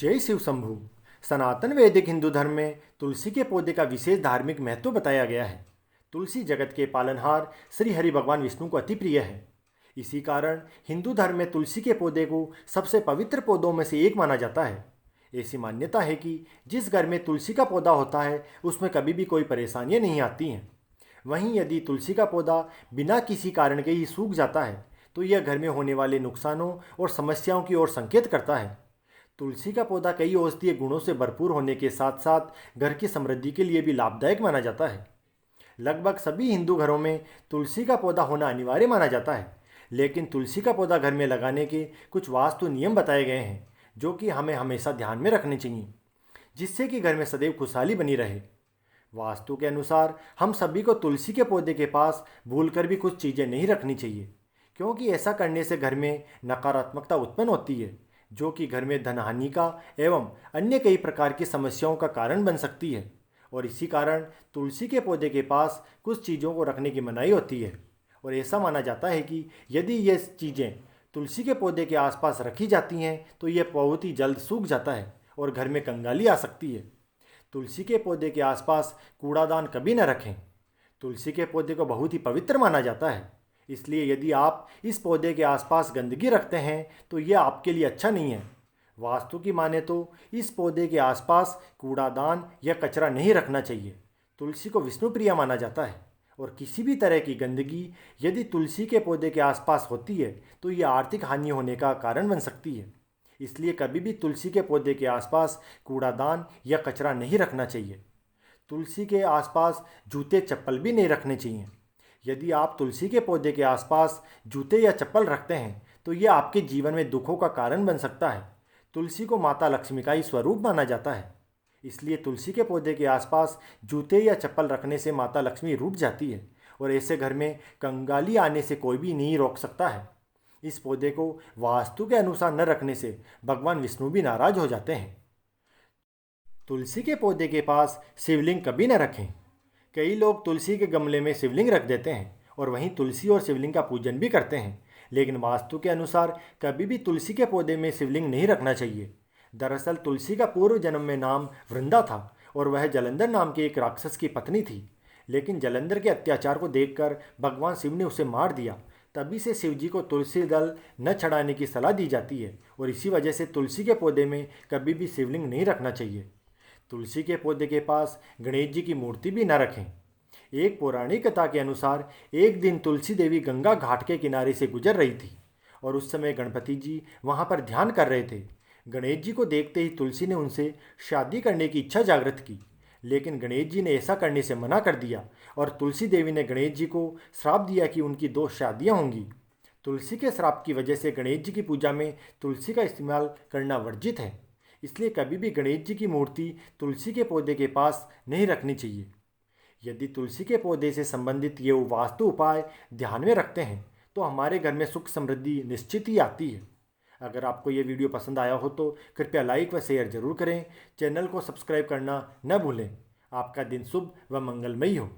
जय शिव शंभू। सनातन वैदिक हिंदू धर्म में तुलसी के पौधे का विशेष धार्मिक महत्व बताया गया है। तुलसी जगत के पालनहार श्री हरि भगवान विष्णु को अति प्रिय है। इसी कारण हिंदू धर्म में तुलसी के पौधे को सबसे पवित्र पौधों में से एक माना जाता है। ऐसी मान्यता है कि जिस घर में तुलसी का पौधा होता है उसमें कभी भी कोई परेशानियां नहीं आती हैं। वहीं यदि तुलसी का पौधा बिना किसी कारण के ही सूख जाता है तो यह घर में होने वाले नुकसानों और समस्याओं की ओर संकेत करता है। तुलसी का पौधा कई औषधीय गुणों से भरपूर होने के साथ साथ घर की समृद्धि के लिए भी लाभदायक माना जाता है। लगभग सभी हिंदू घरों में तुलसी का पौधा होना अनिवार्य माना जाता है, लेकिन तुलसी का पौधा घर में लगाने के कुछ वास्तु नियम बताए गए हैं जो कि हमें हमेशा ध्यान में रखने चाहिए, जिससे कि घर में सदैव खुशहाली बनी रहे। वास्तु के अनुसार हम सभी को तुलसी के पौधे के पास भूलकर भी कुछ चीज़ें नहीं रखनी चाहिए, क्योंकि ऐसा करने से घर में नकारात्मकता उत्पन्न होती है, जो कि घर में धन हानि का एवं अन्य कई प्रकार की समस्याओं का कारण बन सकती है। और इसी कारण तुलसी के पौधे के पास कुछ चीज़ों को रखने की मनाही होती है। और ऐसा माना जाता है कि यदि ये चीज़ें तुलसी के पौधे के आसपास रखी जाती हैं तो यह बहुत ही जल्द सूख जाता है और घर में कंगाली आ सकती है। तुलसी के पौधे के आसपास कूड़ादान कभी न रखें। तुलसी के पौधे को बहुत ही पवित्र माना जाता है, इसलिए यदि आप इस पौधे के आसपास गंदगी रखते हैं तो यह आपके लिए अच्छा नहीं है। वास्तु की माने तो इस पौधे के आसपास कूड़ादान या कचरा नहीं रखना चाहिए। तुलसी को विष्णु प्रिय माना जाता है और किसी भी तरह की गंदगी यदि तुलसी के पौधे के आसपास होती है तो यह आर्थिक हानि होने का कारण बन सकती है। इसलिए कभी भी तुलसी के पौधे के आसपास कूड़ादान या कचरा नहीं रखना चाहिए। तुलसी के आसपास जूते चप्पल भी नहीं रखने चाहिए। यदि आप तुलसी के पौधे के आसपास जूते या चप्पल रखते हैं तो यह आपके जीवन में दुखों का कारण बन सकता है। तुलसी को माता लक्ष्मी का ही स्वरूप माना जाता है, इसलिए तुलसी के पौधे के आसपास जूते या चप्पल रखने से माता लक्ष्मी रूठ जाती है और ऐसे घर में कंगाली आने से कोई भी नहीं रोक सकता है। इस पौधे को वास्तु के अनुसार न रखने से भगवान विष्णु भी नाराज हो जाते हैं। तुलसी के पौधे के पास शिवलिंग कभी न रखें। कई लोग तुलसी के गमले में शिवलिंग रख देते हैं और वहीं तुलसी और शिवलिंग का पूजन भी करते हैं, लेकिन वास्तु के अनुसार कभी भी तुलसी के पौधे में शिवलिंग नहीं रखना चाहिए। दरअसल तुलसी का पूर्व जन्म में नाम वृंदा था और वह जलंधर नाम के एक राक्षस की पत्नी थी, लेकिन जलंधर के अत्याचार को देखकर भगवान शिव ने उसे मार दिया। तभी से शिव जी को तुलसी दल न चढ़ाने की सलाह दी जाती है और इसी वजह से तुलसी के पौधे में कभी भी शिवलिंग नहीं रखना चाहिए। तुलसी के पौधे के पास गणेश जी की मूर्ति भी न रखें। एक पौराणिक कथा के अनुसार एक दिन तुलसी देवी गंगा घाट के किनारे से गुजर रही थी और उस समय गणपति जी वहां पर ध्यान कर रहे थे। गणेश जी को देखते ही तुलसी ने उनसे शादी करने की इच्छा जागृत की, लेकिन गणेश जी ने ऐसा करने से मना कर दिया और तुलसी देवी ने गणेश जी को श्राप दिया कि उनकी 2 शादियां होंगी। तुलसी के श्राप की वजह से गणेश जी की पूजा में तुलसी का इस्तेमाल करना वर्जित है, इसलिए कभी भी गणेश जी की मूर्ति तुलसी के पौधे के पास नहीं रखनी चाहिए। यदि तुलसी के पौधे से संबंधित ये वास्तु उपाय ध्यान में रखते हैं तो हमारे घर में सुख समृद्धि निश्चित ही आती है। अगर आपको ये वीडियो पसंद आया हो तो कृपया लाइक व शेयर जरूर करें। चैनल को सब्सक्राइब करना न भूलें। आपका दिन शुभ व मंगलमयी हो।